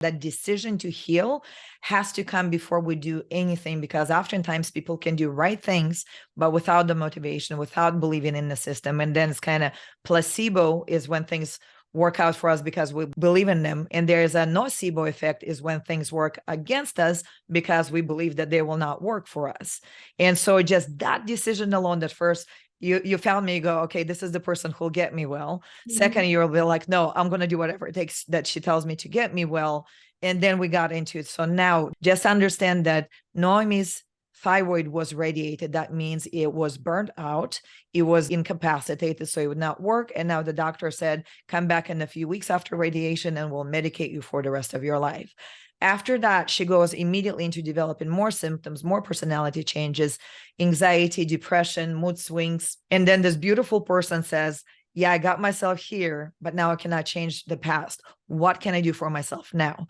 That decision to heal has to come before we do anything, because oftentimes people can do right things, but without the motivation, without believing in the system. And then it's kind of placebo is when things work out for us because we believe in them. And there's a nocebo effect is when things work against us because we believe that they will not work for us. And so just that decision alone, that first you found me, you go, okay, this is the person who'll get me well. Second, you'll be like, no, I'm going to do whatever it takes that she tells me to get me well. And then we got into it. So now just understand that Noemi's thyroid was radiated. That means it was burnt out. It was incapacitated, so it would not work. And now the doctor said, come back in a few weeks after radiation and we'll medicate you for the rest of your life. After that, she goes immediately into developing more symptoms, more personality changes, anxiety, depression, mood swings. And then this beautiful person says, yeah, I got myself here, but now I cannot change the past. What can I do for myself now?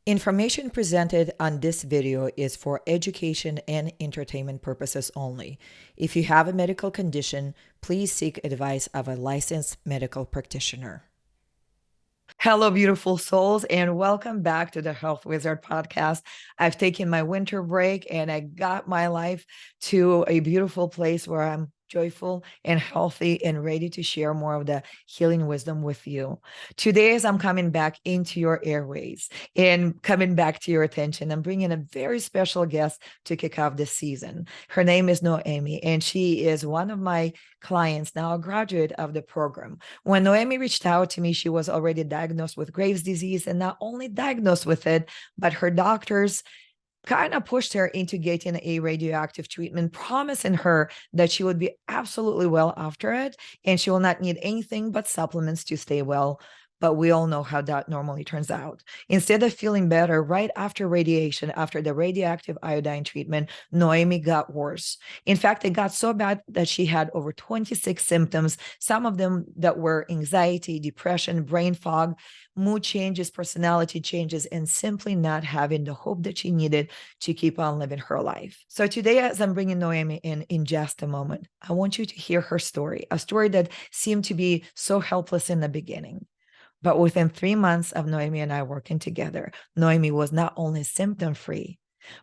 Information presented on this video is for education and entertainment purposes only. If you have a medical condition, please seek advice of a licensed medical practitioner. Hello, beautiful souls, and welcome back to the Health Wizard podcast. I've taken my winter break and I got my life to a beautiful place where I'm joyful and healthy and ready to share more of the healing wisdom with you. Today, as I'm coming back into your airways and coming back to your attention, I'm bringing a very special guest to kick off this season. Her name is Noemy, and she is one of my clients, now a graduate of the program. When Noemy reached out to me, she was already diagnosed with Graves' disease, and not only diagnosed with it, but her doctors kind of pushed her into getting a radioactive treatment, promising her that she would be absolutely well after it and she will not need anything but supplements to stay well. But we all know how that normally turns out. Instead of feeling better right after radiation, after the radioactive iodine treatment, Noemy got worse. In fact, it got so bad that she had over 26 symptoms, some of them that were anxiety, depression, brain fog, mood changes, personality changes, and simply not having the hope that she needed to keep on living her life. So today, as I'm bringing Noemy in just a moment, I want you to hear her story, a story that seemed to be so helpless in the beginning. But within 3 months of Noemy and I working together, Noemy was not only symptom-free,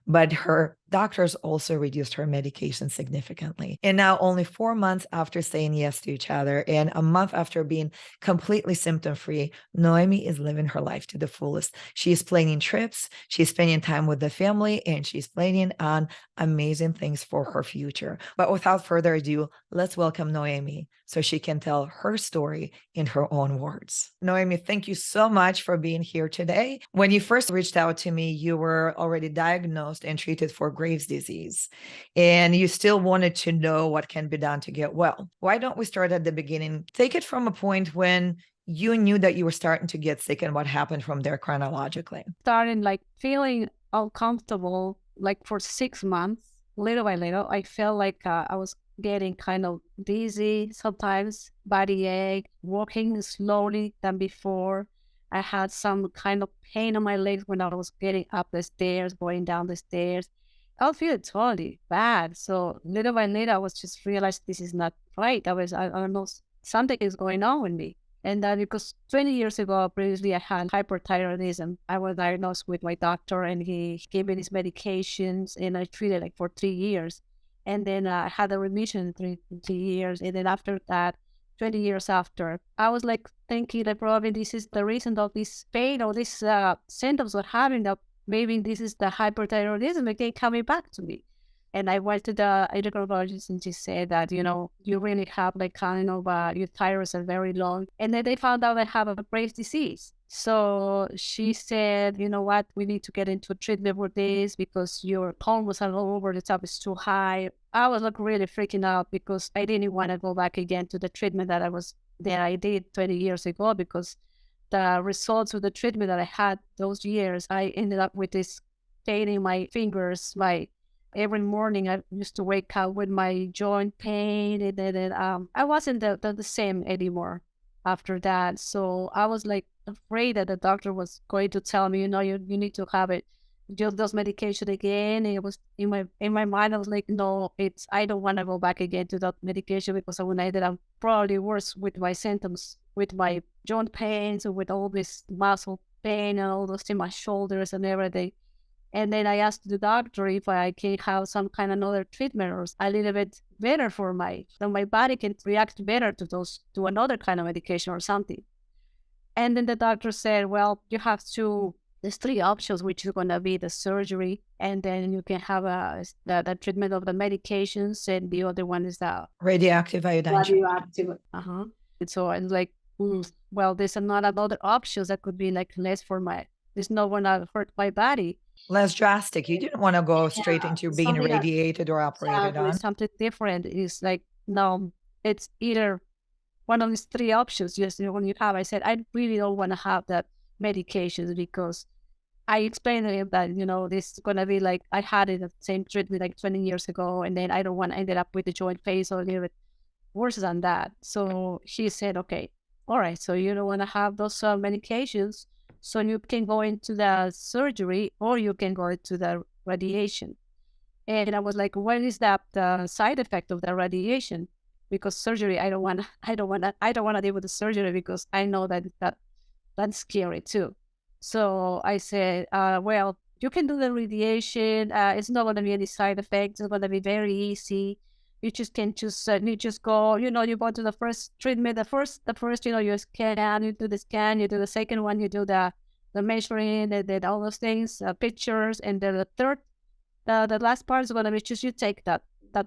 but her doctors also reduced her medication significantly. And now, only 4 months after saying yes to each other and a month after being completely symptom-free, Noemy is living her life to the fullest. She's planning trips, she's spending time with the family, and she's planning on amazing things for her future. But without further ado, let's welcome Noemy so she can tell her story in her own words. Noemy, thank you so much for being here today. When you first reached out to me, you were already diagnosed and treated for Graves' disease, and you still wanted to know what can be done to get well. Why don't we start at the beginning? Take it from a point when you knew that you were starting to get sick and what happened from there chronologically. Started like feeling uncomfortable like for 6 months. Little by little, I felt like I was getting kind of dizzy sometimes, body ache, walking slowly than before. I had some kind of pain on my legs when I was getting up the stairs, going down the stairs. I was feeling totally bad. So little by little, I was just realized this is not right. I don't know, something is going on with me. And that because 20 years ago, previously, I had hyperthyroidism. I was diagnosed with my doctor and he gave me these medications and I treated like for 3 years. And then I had a remission in 3 years. And then after that, 20 years after, I was like thinking that probably this is the reason of this pain or these symptoms of having that. Maybe this is the hyperthyroidism again coming back to me. And I went to the endocrinologist and she said that, you really have like kind of your thyroids are very long. And then they found out I have a Graves' disease. So she said, you know what, we need to get into treatment for this because your hormones are all over the top, it's too high. I was like really freaking out because I didn't want to go back again to the treatment that I did 20 years ago because the results of the treatment that I had those years, I ended up with this pain in my fingers. Every morning I used to wake up with my joint pain, and then I wasn't the same anymore after that. So I was like afraid that the doctor was going to tell me, you need to have it, just those medication again. And it was in my mind, I was like, no, I don't want to go back again to that medication because I would end up probably worse with my symptoms, with my joint pains, or with all this muscle pain and all those in my shoulders and everything. And then I asked the doctor if I can have some kind of another treatment or a little bit better for so my body can react better to another kind of medication or something. And then the doctor said, well, you have there's three options, which is going to be the surgery, and then you can have the treatment of the medications, and the other one is the Radioactive iodine treatment. radioactive. And so I was like, well, there's not another options that could be like less there's no one that hurt my body. Less drastic. You didn't want to go straight into being radiated or operated on. Something different is like, no, it's either one of these three options. Just when you have, I said, I really don't want to have that medications because I explained to him that, this is going to be like, I had it the same treatment like 20 years ago, and then I don't want to end up with the joint phase or a little bit worse than that. So he said, okay, all right, so you don't want to have those medications, so you can go into the surgery or you can go into the radiation. And I was like, what is the side effect of the radiation? Because surgery, I don't want to deal with the surgery because I know that's scary too. So I said, well, you can do the radiation. It's not going to be any side effects. It's going to be very easy. You just can you just go, you go to the first treatment, the first, you scan, you do the scan, you do the second one, you do the measuring, and then all those things, pictures, and then the third, the last part is going to be just you take that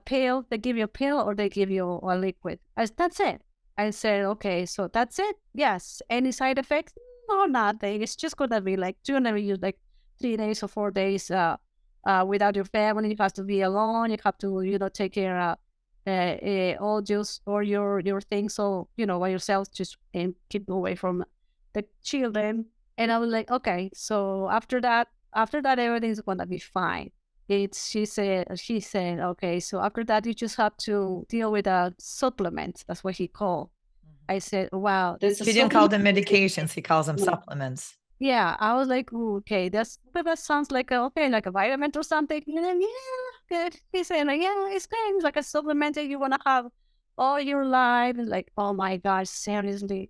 pill. They give you a pill or they give you a liquid. That's it. I said, okay, so that's it. Yes. Any side effects? No, nothing. It's just going to be like, you're going to use like 3 days or 4 days without your family. You have to be alone. You have to, take care of all just or your things. So, by yourself, just keep away from the children. And I was like, okay, so after that, everything's going to be fine. She said, okay, so after that, you just have to deal with supplements. That's what he called. I said, wow. He didn't call them medications. He calls them supplements. Yeah. I was like, okay, that sounds like like a vitamin or something. And then, yeah, good. He said, like, yeah, it's good. It's like a supplement that you want to have all your life. And like, oh my gosh, seriously.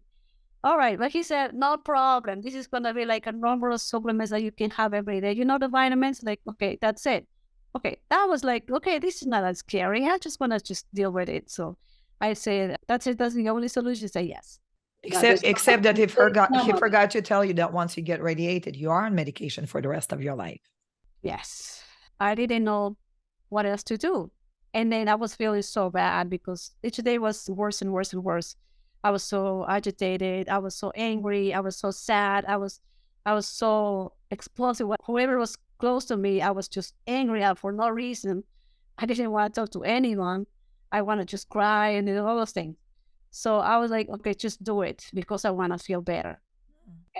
All right. But he said, no problem. This is going to be like a number of supplements that you can have every day. The vitamins, like, okay, that's it. Okay. That was like, okay, this is not that scary. I just want to just deal with it. So I said, that's it. That's the only solution. Say yes. Except that he forgot to tell you that once you get radiated, you are on medication for the rest of your life. Yes. I didn't know what else to do. And then I was feeling so bad because each day was worse and worse and worse. I was so agitated. I was so angry. I was so sad. I was so explosive. Whoever was close to me, I was just angry for no reason. I didn't want to talk to anyone. I want to just cry and do all those things. So I was like, okay, just do it because I want to feel better.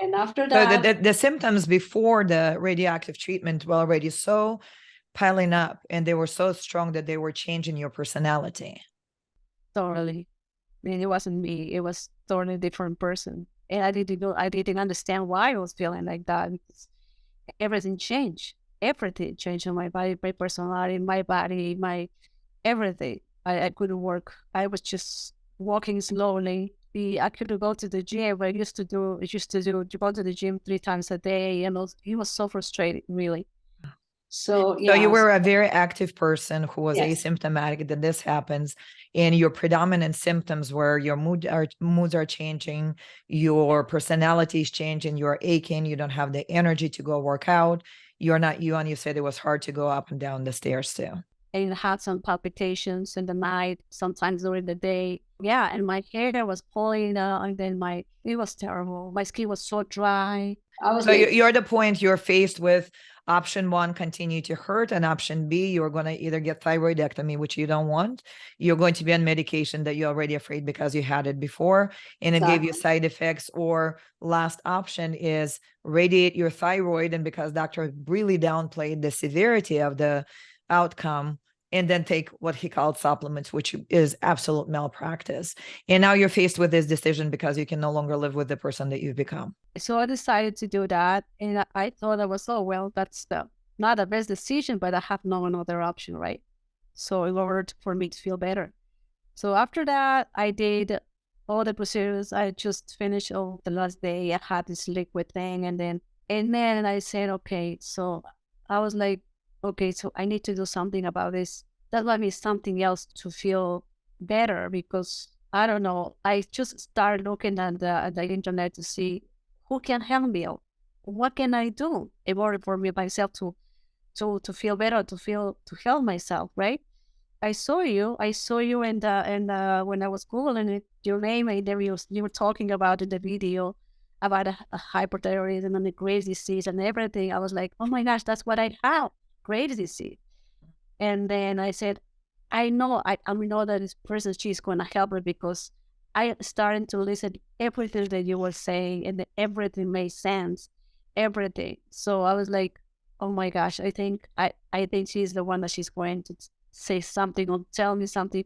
And after that, so the symptoms before the radioactive treatment were already so piling up, and they were so strong that they were changing your personality. Totally. I mean, it wasn't me. It was totally different person. And I didn't understand why I was feeling like that because everything changed. Everything changed in my body, my personality, my body, my everything. I couldn't work. I was just walking slowly. I couldn't go to the gym. I used to go to the gym 3 times a day, and it was so frustrating, really. So you were a very active person who was asymptomatic that this happens, and your predominant symptoms were your moods are changing, your personality is changing, you're aching, you don't have the energy to go work out, you're not you, and you said it was hard to go up and down the stairs too. And had some palpitations in the night, sometimes during the day. Yeah, and my hair was pulling, and then it was terrible. My skin was so dry. So you're at the point you're faced with option 1, continue to hurt, and option B, you're going to either get thyroidectomy, which you don't want. You're going to be on medication that you're already afraid because you had it before, and it gave you side effects. Or last option is radiate your thyroid, and because doctor really downplayed the severity of the outcome, and then take what he called supplements, which is absolute malpractice. And now you're faced with this decision because you can no longer live with the person that you've become. So I decided to do that. And I thought I was, that's not the best decision, but I have no another option, right? So in order for me to feel better. So after that, I did all the procedures. I just finished all the last day. I had this liquid thing, and then I said, okay. So I was like, okay, so I need to do something about this. That might be something else to feel better, because I don't know. I just started looking at the internet to see who can help me out. What can I do in order for me myself to feel better, to help myself, right? I saw you, and when I was googling it, your name, and there you were talking about in the video about a hyperthyroidism and the Graves' disease and everything. I was like, oh my gosh, that's what I have, Graves' disease. And then I said, I know that this person, she's going to help her, because I started to listen to everything that you were saying, and everything made sense, everything. So I was like, oh my gosh, I think she's the one that she's going to say something or tell me something.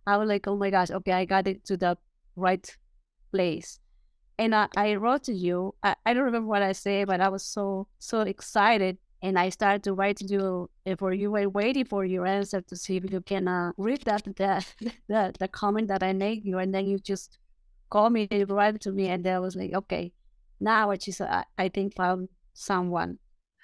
I was like, oh my gosh, okay, I got it to the right place. And I wrote to you. I don't remember what I said, but I was so excited. And I started to write to you for you were waiting for your answer to see if you can read the comment that I made you, and then you just called me and you write to me, and then I was like, okay, now I just I think found someone.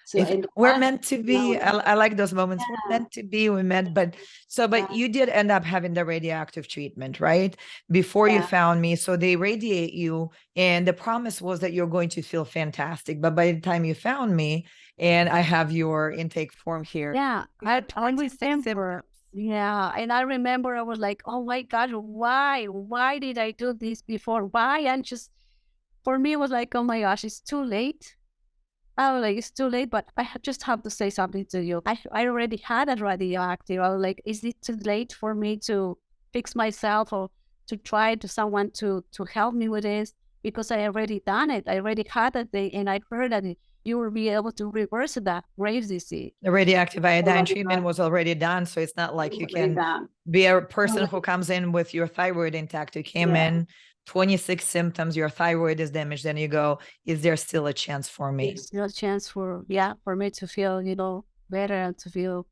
So If and we're meant to be, now, I like those moments. We're yeah, meant to be, we meant, but yeah, you did end up having the radioactive treatment, right? Before you yeah, found me. So they radiate you, and the promise was that you're going to feel fantastic. But by the time you found me, and I have your intake form here, yeah. you had I 26 remember. symptoms. Yeah, and I remember I was like, oh my God, why? Why did I do this before? Why? And just for me, it was like, oh my gosh, it's too late. I was like, it's too late, but just have to say something to you. I already had a radioactive. I was like, is it too late for me to fix myself, or to try to someone to help me with this? Because I already done it. I already had that thing, and I heard that you will be able to reverse that Graves' disease. The radioactive iodine Already treatment done. was already done. So it's not It like was you already can done. be a I was person who like, comes in with your thyroid intact. You came yeah, in, 26 symptoms, your thyroid is damaged. Then you go, is there still a chance for me? there's no chance for me to feel better and to feel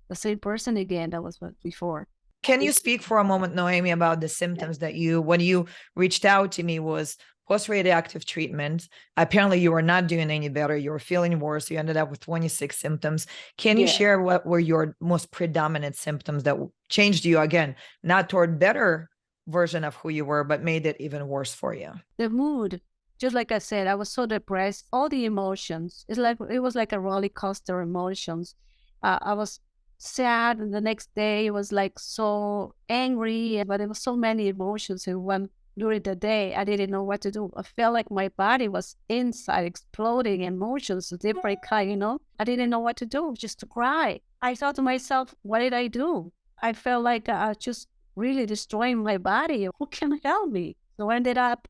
the same person again that was before. Can you speak for a moment, Noemi, about the symptoms that when you reached out to me, was post-radioactive treatment? Apparently, you were not doing any better. You were feeling worse. You ended up with 26 symptoms. Can you Yeah. share what were your most predominant symptoms that changed you again, not toward better version of who you were, but made it even worse for you? The mood, just like I said, I was so depressed. All the emotions, it was like a roller coaster emotions. I was sad, and the next day it was like so angry, but it was so many emotions in one during the day. I didn't know what to do. I felt like my body was inside exploding emotions, different kind. I didn't know what to do, just to cry. I thought to myself, what did I do? I felt like I just really destroying my body. Who can help me? So I ended up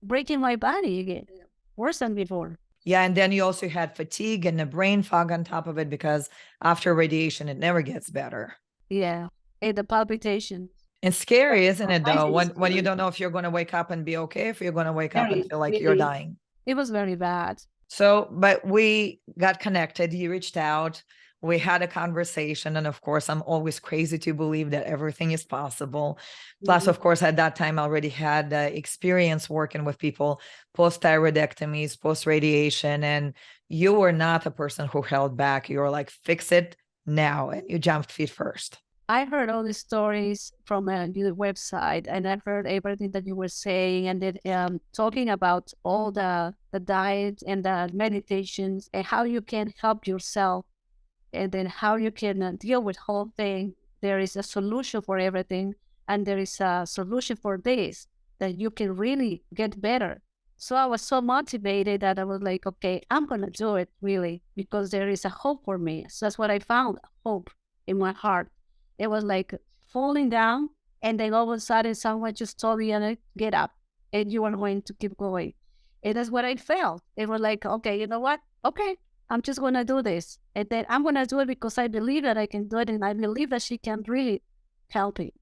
breaking my body again, worse than before. Yeah, and then you also had fatigue and the brain fog on top of it, because after radiation, it never gets better. Yeah, and the palpitations. It's scary, isn't it, I though? think it's When you scary. don't know if you're going to wake up and be okay, if you're going to wake up and Very, feel like you're really. dying. It was very bad. So, but we got connected. You reached out. We had a conversation. And of course, I'm always crazy to believe that everything is possible. Plus, Mhm. of course, at that time, I already had experience working with people post thyroidectomies, post radiation. And you were not a person who held back. You were like, fix it now. And you jumped feet first. I heard all the stories from your website, and I heard everything that you were saying, and then talking about all the diet and the meditations and how you can help yourself, and then how you can deal with whole thing. There is a solution for everything, and there is a solution for this, that you can really get better. So I was so motivated that I was like, okay, I'm gonna do it really, because there is a hope for me. So that's what I found, hope in my heart. It was like falling down, and then all of a sudden someone just told me, get up, and you are going to keep going. And that's what I felt. It was like, okay, you know what? Okay, I'm just going to do this. And then I'm going to do it because I believe that I can do it. And I believe that she can really help me.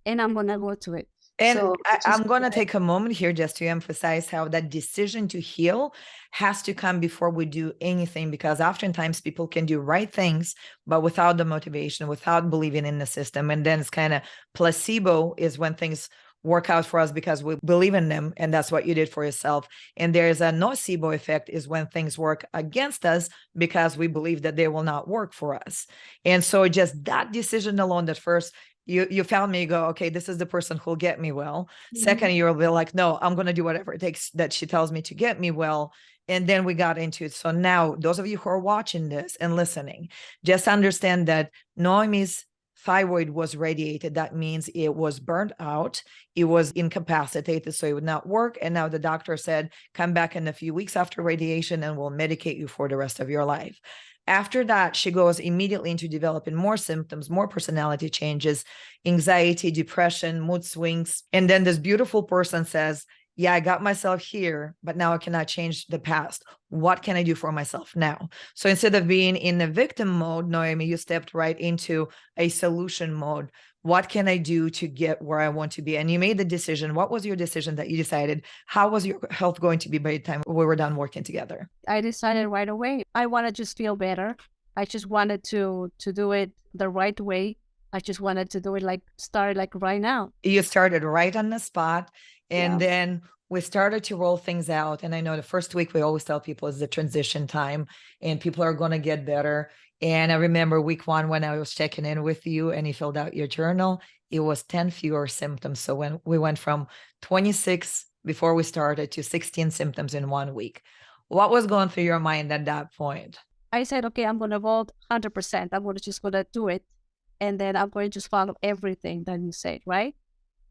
And I'm going to go to it. And So I'm just going to take a moment here just to emphasize how that decision to heal has to come before we do anything, because oftentimes people can do right things, but without the motivation, without believing in the system. And then it's kind of placebo is when things work out for us because we believe in them, and that's what you did for yourself. And there's a nocebo effect, is when things work against us because we believe that they will not work for us. And so just that decision alone, that first you found me, you go, okay, this is the person who'll get me well. Second, you'll be like, no, I'm going to do whatever it takes that she tells me to get me well. And then we got into it. So now those of you who are watching this and listening, just understand that Noemi's thyroid was radiated. That means it was burnt out. It was incapacitated, so it would not work. And now the doctor said, come back in a few weeks after radiation and we'll medicate you for the rest of your life. After that, she goes immediately into developing more symptoms, more personality changes, anxiety, depression, mood swings. And then this beautiful person says, yeah, I got myself here, but now I cannot change the past. What can I do for myself now? So instead of being in the victim mode, Noemi, you stepped right into a solution mode. What can I do to get where I want to be? And you made the decision. What was your decision that you decided? How was your health going to be by the time we were done working together? I decided right away. I want to just feel better. I just wanted to do it the right way. I just wanted to do it start right now. You started right on the spot. And then we started to roll things out. And I know the first week we always tell people is the transition time and people are going to get better. And I remember week 1 when I was checking in with you and you filled out your journal, it was 10 fewer symptoms. So when we went from 26 before we started to 16 symptoms in 1 week, what was going through your mind at that point? I said, okay, I'm going to vote 100%. I'm just going to do it. And then I'm going to just follow everything that you said, right?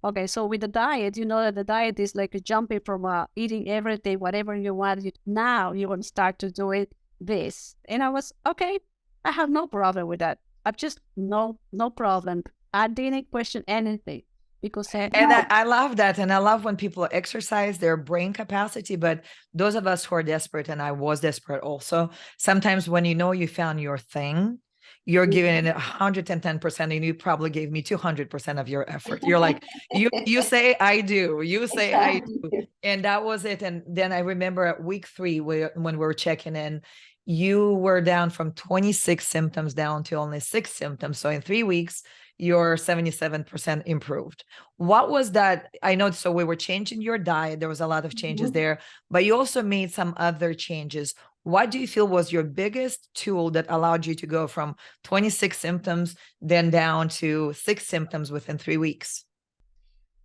Okay, so with the diet, you know that the diet is like jumping from eating every day, whatever you want. Now you want to start to do it this. And I was, okay, I have no problem with that. I'm just no problem. I didn't question anything because I love that. And I love when people exercise their brain capacity. But those of us who are desperate, and I was desperate also, sometimes when you know you found your thing, you're giving it 110%, and you probably gave me 200% of your effort. You're like, you say I do, you say I do. And that was it. And then I remember at week 3, when we were checking in, you were down from 26 symptoms down to only 6 symptoms. So in 3 weeks, you're 77% improved. What was that? I know, so we were changing your diet. There was a lot of changes there, but you also made some other changes. What do you feel was your biggest tool that allowed you to go from 26 symptoms, then down to 6 symptoms within 3 weeks?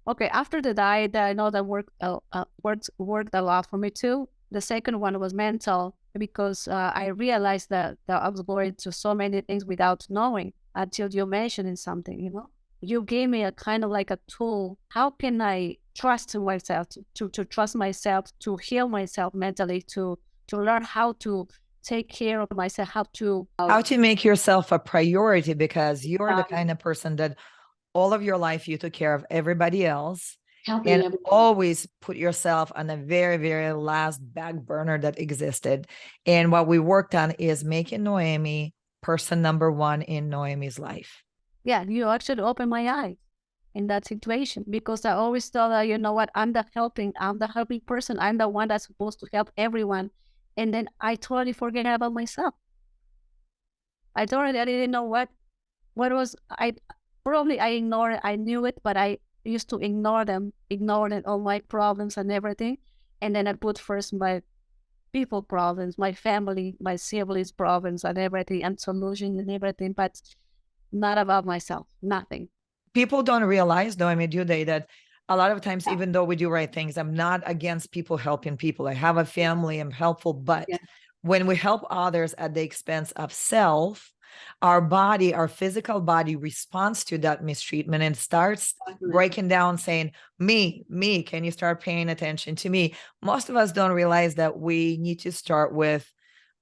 Okay, after the diet, I know that worked a lot for me too. The second one was mental, because I realized that I was going through so many things without knowing until you mentioned something, You gave me a kind of like a tool. How can I trust myself, to trust myself, to heal myself mentally, to learn how to take care of myself, how to make yourself a priority, because you're the kind of person that all of your life you took care of everybody else and always put yourself on the very, very last back burner that existed. And what we worked on is making Noemi person number 1 in Noemi's life. Yeah, you actually opened my eyes in that situation, because I always thought that, you know what, I'm the helping person. I'm the one that's supposed to help everyone. And then I totally forget about myself. I didn't know what was, I ignored it. I knew it, but I used to ignore all my problems and everything. And then I put first my people problems, my family, my siblings problems and everything, and solution and everything, but not about myself, nothing. People don't realize, though, do they, that a lot of times, even though we do right things, I'm not against people helping people. I have a family, I'm helpful, but when we help others at the expense of self, our body, our physical body responds to that mistreatment and starts breaking down, saying, me, can you start paying attention to me? Most of us don't realize that we need to start with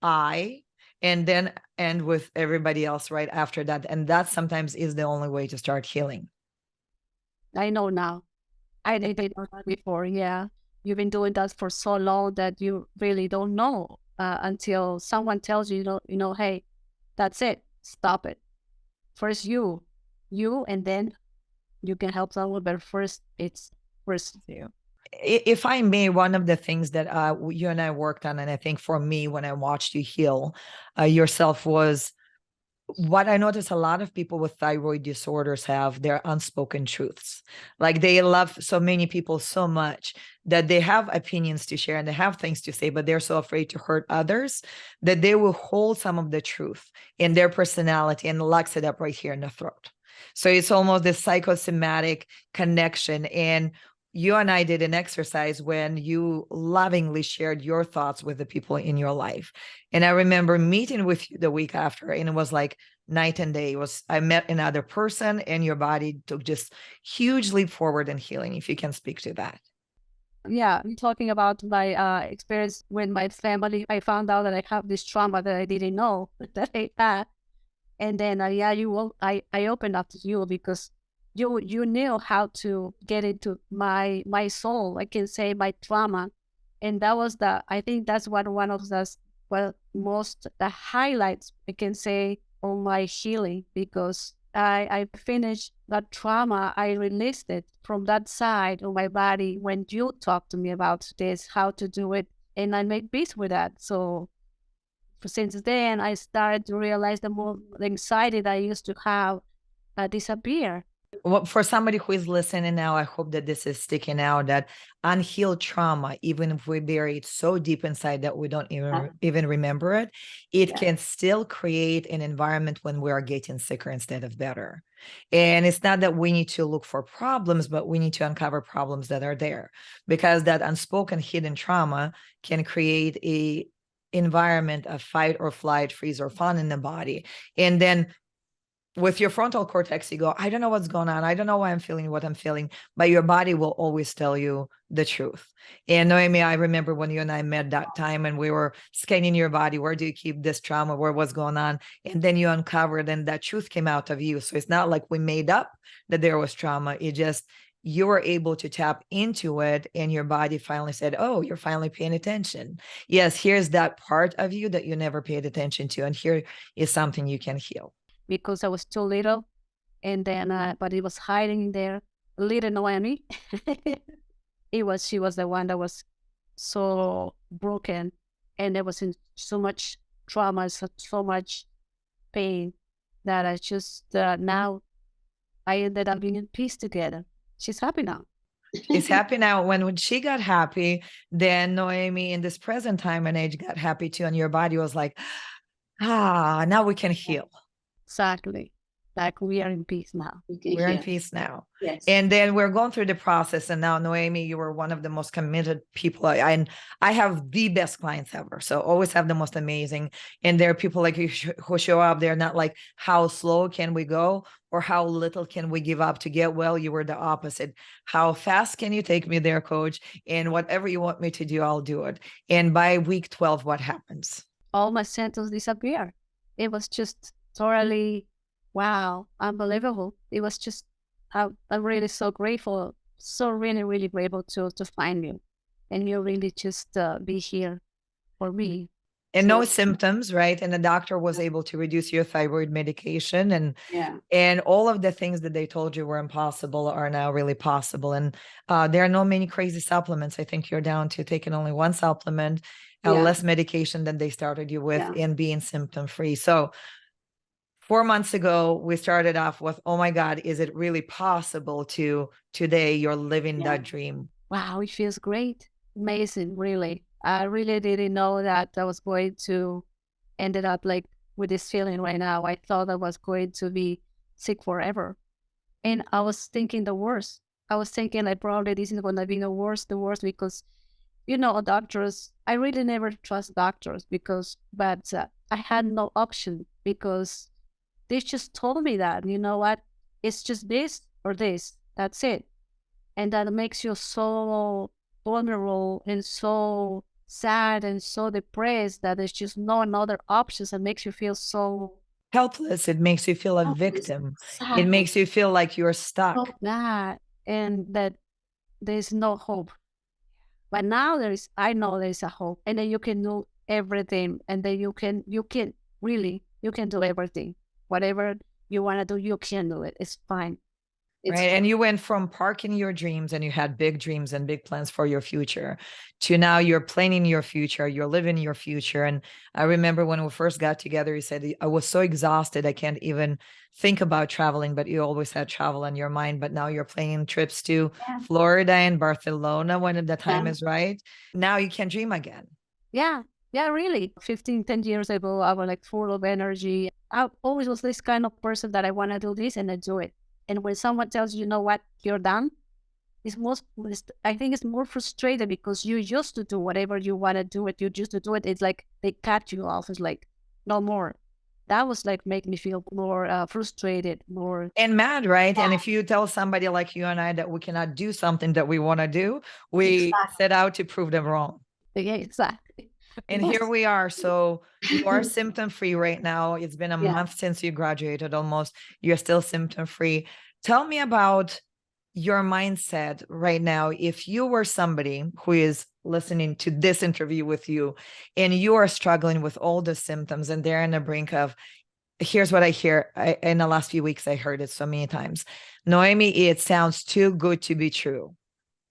I, and then end with everybody else right after that. And that sometimes is the only way to start healing. I know now. I didn't know that before. Yeah. You've been doing that for so long that you really don't know until someone tells you, hey, that's it. Stop it. First you, and then you can help someone, but first it's first you. If I may, one of the things that you and I worked on, and I think for me, when I watched you heal yourself, was what I notice a lot of people with thyroid disorders have their unspoken truths. Like they love so many people so much that they have opinions to share and they have things to say, but they're so afraid to hurt others that they will hold some of the truth in their personality and locks it up right here in the throat. So it's almost this psychosomatic connection. And you and I did an exercise when you lovingly shared your thoughts with the people in your life. And I remember meeting with you the week after, and it was like night and day. It was, I met another person, and your body took just huge leap forward in healing. If you can speak to that. Yeah, I'm talking about my experience with my family. I found out that I have this trauma that I didn't know that I had. And then, yeah, I opened up to you because you knew how to get into my soul. I can say my trauma, and that was I think that's one of the most the highlights I can say on my healing, because I finished that trauma. I released it from that side of my body when you talked to me about this, how to do it, and I made peace with that. So since then, I started to realize the anxiety that I used to have disappear. Well, for somebody who is listening now, I hope that this is sticking out, that unhealed trauma, even if we bury it so deep inside that we don't even remember it, it can still create an environment when we are getting sicker instead of better. And it's not that we need to look for problems, but we need to uncover problems that are there, because that unspoken hidden trauma can create a environment of fight or flight, freeze or fawn in the body. And then with your frontal cortex, you go, I don't know what's going on. I don't know why I'm feeling what I'm feeling, but your body will always tell you the truth. And Noemi, I remember when you and I met that time and we were scanning your body. Where do you keep this trauma? What's going on? And then you uncovered and that truth came out of you. So it's not like we made up that there was trauma. It just, you were able to tap into it and your body finally said, oh, you're finally paying attention. Yes, here's that part of you that you never paid attention to. And here is something you can heal. Because I was too little, and then but it was hiding there. Little Noemi, she was the one that was so broken, and there was in so much trauma, so much pain that I just now I ended up being in peace together. She's happy now. She's happy now. When she got happy, then Noemi in this present time and age got happy too. And your body was like, now we can heal. Exactly. Like we are in peace now. We're in peace now. Yes. And then we're going through the process. And now, Noemi, you were one of the most committed people. And I have the best clients ever. So always have the most amazing. And there are people like you who show up. They're not like, how slow can we go? Or how little can we give up to get well? You were the opposite. How fast can you take me there, coach? And whatever you want me to do, I'll do it. And by week 12, what happens? All my symptoms disappear. It was just totally, wow, unbelievable. It was just, I'm really so grateful, so really, really grateful to find you. And you really just be here for me. And no symptoms, right? And the doctor was able to reduce your thyroid medication, and all of the things that they told you were impossible are now really possible. And there are no many crazy supplements. I think you're down to taking only one supplement, less medication than they started you with, and being symptom-free. So 4 months ago, we started off with, oh my God, is it really possible to today you're living that dream? Wow, it feels great. Amazing, really. I really didn't know that I was going to ended up like with this feeling right now. I thought I was going to be sick forever. And I was thinking the worst. I was thinking like probably this is going to be the worst, because, doctors, I really never trust doctors but I had no option because they just told me that, you know what, it's just this or this, that's it. And that makes you so vulnerable and so sad and so depressed that there's just no another options, and makes you feel so helpless. It makes you feel a victim. It makes you feel like you're stuck. That, and that there's no hope. But now I know there's a hope, and then you can do everything, and then you can do everything. Whatever you want to do, you can do it. It's fine. It's Right. And you went from parking your dreams and you had big dreams and big plans for your future to now you're planning your future, you're living your future. And I remember when we first got together, you said, I was so exhausted, I can't even think about traveling, but you always had travel in your mind. But now you're planning trips to yeah, Florida and Barcelona when the time yeah, is right. Now you can dream again. yeah, yeah, really. 15, 10 years ago, I was like full of energy. I always was this kind of person that I want to do this and I do it. And when someone tells you, you know what, you're done, I think it's more frustrated because you used to do whatever you want to do it. You used to do it. It's like they cut you off. It's like, no more. That was like make me feel more frustrated, more. And mad, right? And if you tell somebody like you and I that we cannot do something that we want to do, we Exactly. set out to prove them wrong. Yeah, exactly. And here Yes. we are. So you are symptom free right now. It's been a Yeah. month since you graduated almost. You're still symptom free. Tell me about your mindset right now. If you were somebody who is listening to this interview with you and you are struggling with all the symptoms and they're on the brink of, here's what I hear. In the last few weeks, I heard it so many times. Noemi, it sounds too good to be true.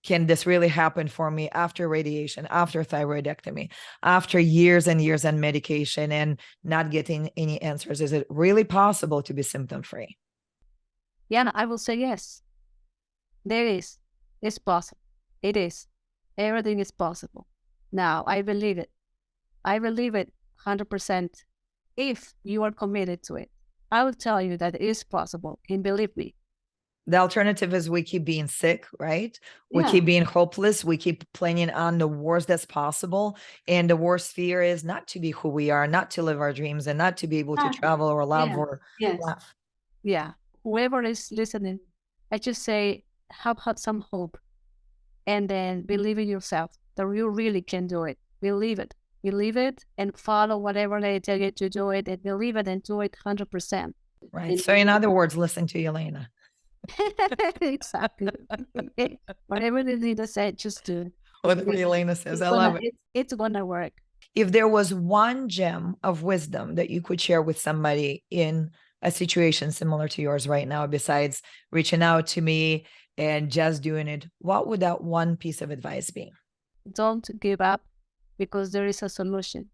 Can this really happen for me after radiation, after thyroidectomy, after years and years on medication and not getting any answers? Is it really possible to be symptom free? Yeah, I will say yes. There is. It's possible. It is. Everything is possible. Now, I believe it. I believe it 100% if you are committed to it. I will tell you that it is possible. And believe me. The alternative is we keep being sick, right? We Yeah. keep being hopeless. We keep planning on the worst that's possible. And the worst fear is not to be who we are, not to live our dreams, and not to be able to travel or love Yeah. or Yes. laugh. Yeah. Whoever is listening, I just say, have had some hope and then believe in yourself that you really can do it. Believe it. Believe it and follow whatever they tell you to do it and believe it and do it 100%. Right. So in other words, listen to Elena. Exactly. Whatever they need to say, just do it. Whatever Elena says, I love it. It's gonna work. If there was one gem of wisdom that you could share with somebody in a situation similar to yours right now, besides reaching out to me and just doing it, what would that one piece of advice be? Don't give up because there is a solution.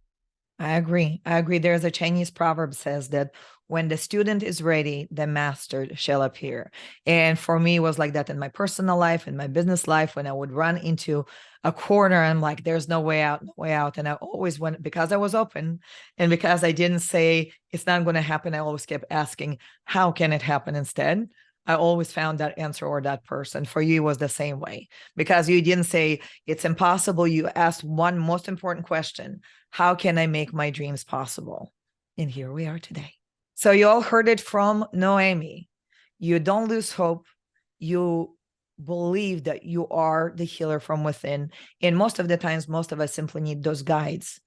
I agree. I agree. There's a Chinese proverb says that when the student is ready, the master shall appear. And for me, it was like that in my personal life, in my business life, when I would run into a corner, I'm like, there's no way out, no way out. And I always went, because I was open and because I didn't say it's not going to happen, I always kept asking, how can it happen instead? I always found that answer or that person. For you, it was the same way because you didn't say it's impossible. You asked one most important question: how can I make my dreams possible? And here we are today. So you all heard it from Noemi. You don't lose hope. You believe that you are the healer from within. And most of the times, most of us simply need those guides.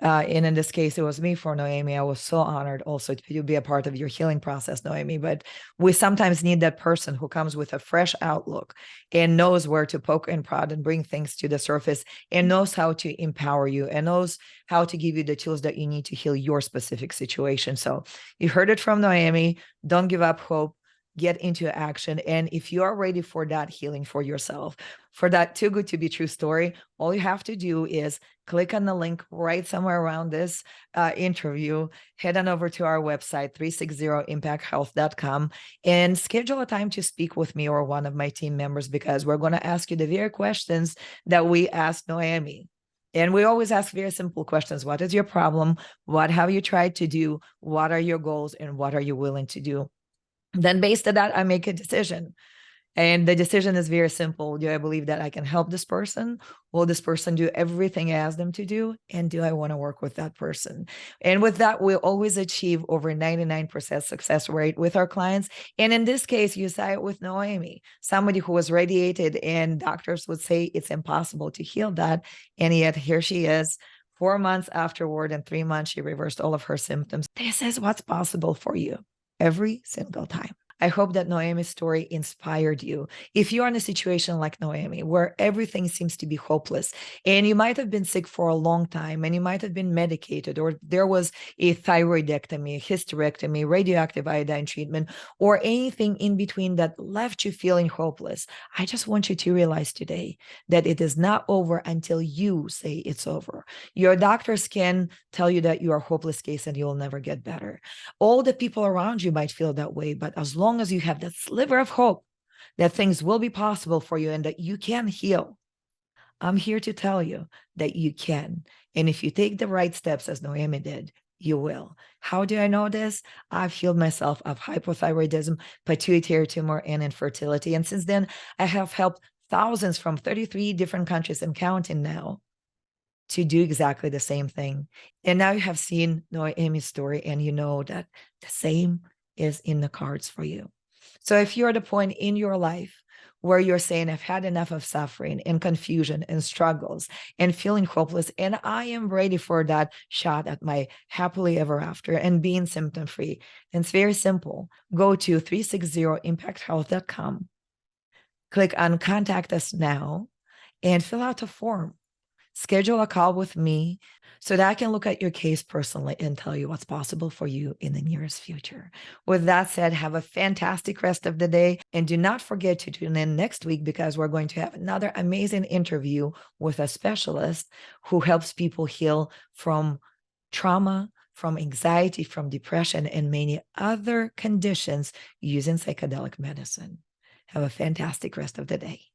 And in this case, it was me for Noemi. I was so honored also to be a part of your healing process, Noemi. But we sometimes need that person who comes with a fresh outlook and knows where to poke and prod and bring things to the surface and knows how to empower you and knows how to give you the tools that you need to heal your specific situation. So you heard it from Noemi. Don't give up hope. Get into action. And if you are ready for that healing for yourself, for that too good to be true story, all you have to do is click on the link right somewhere around this interview, head on over to our website, 360impacthealth.com, and schedule a time to speak with me or one of my team members, because we're going to ask you the very questions that we asked Noemi. And we always ask very simple questions. What is your problem? What have you tried to do? What are your goals? And what are you willing to do? Then based on that, I make a decision. And the decision is very simple. Do I believe that I can help this person? Will this person do everything I ask them to do? And do I want to work with that person? And with that, we'll always achieve over 99% success rate with our clients. And in this case, you saw it with Noemi, somebody who was radiated and doctors would say it's impossible to heal that. And yet here she is. 4 months afterward, in 3 months, she reversed all of her symptoms. This is what's possible for you every single time. I hope that Noemi's story inspired you. If you are in a situation like Noemi, where everything seems to be hopeless, and you might have been sick for a long time, and you might have been medicated, or there was a thyroidectomy, hysterectomy, radioactive iodine treatment, or anything in between that left you feeling hopeless, I just want you to realize today that it is not over until you say it's over. Your doctors can tell you that you are a hopeless case and you'll never get better. All the people around you might feel that way, but as long as you have that sliver of hope that things will be possible for you and that you can heal, I'm here to tell you that you can. And if you take the right steps, as Noemi did, you will. How do I know this? I've healed myself of hypothyroidism, pituitary tumor, and infertility. And since then, I have helped thousands from 33 different countries and counting now to do exactly the same thing. And now you have seen Noemi's story, and you know that the same is in the cards for you. So if you're at a point in your life where you're saying, I've had enough of suffering and confusion and struggles and feeling hopeless, and I am ready for that shot at my happily ever after and being symptom free, and it's very simple. Go to 360impacthealth.com, click on contact us now, and fill out a form. Schedule a call with me so that I can look at your case personally and tell you what's possible for you in the nearest future. With that said, have a fantastic rest of the day. And do not forget to tune in next week, because we're going to have another amazing interview with a specialist who helps people heal from trauma, from anxiety, from depression, and many other conditions using psychedelic medicine. Have a fantastic rest of the day.